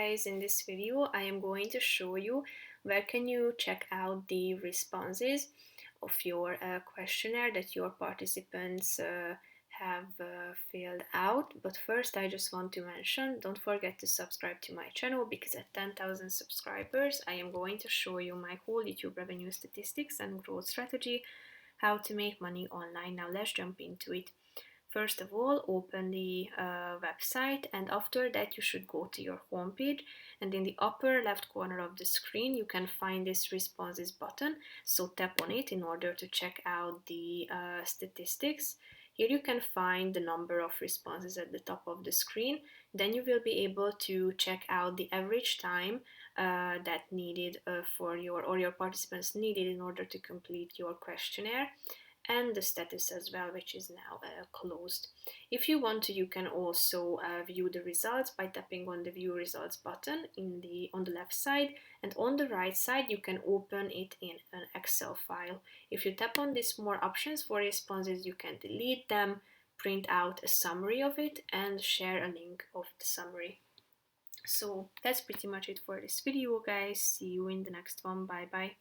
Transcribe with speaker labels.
Speaker 1: guys, in this video I am going to show you where can you check out the responses of your questionnaire that your participants have filled out. But first I just want to mention, don't forget to subscribe to my channel, because at 10,000 subscribers I am going to show you my whole YouTube revenue statistics and growth strategy, how to make money online. Now let's jump into it. First of all, open the website, and after that you should go to your homepage, and in the upper left corner of the screen you can find this responses button, so tap on it in order to check out the statistics. Here you can find the number of responses at the top of the screen. Then you will be able to check out the average time that needed for your participants needed in order to complete your questionnaire, and the status as well, which is now closed. If you want to, you can also view the results by tapping on the view results button on the left side, and on the right side you can open it in an Excel file. If you tap on these more options for responses, you can delete them, print out a summary of it, and share a link of the summary. So that's pretty much it for this video, guys. See you in the next one. Bye bye.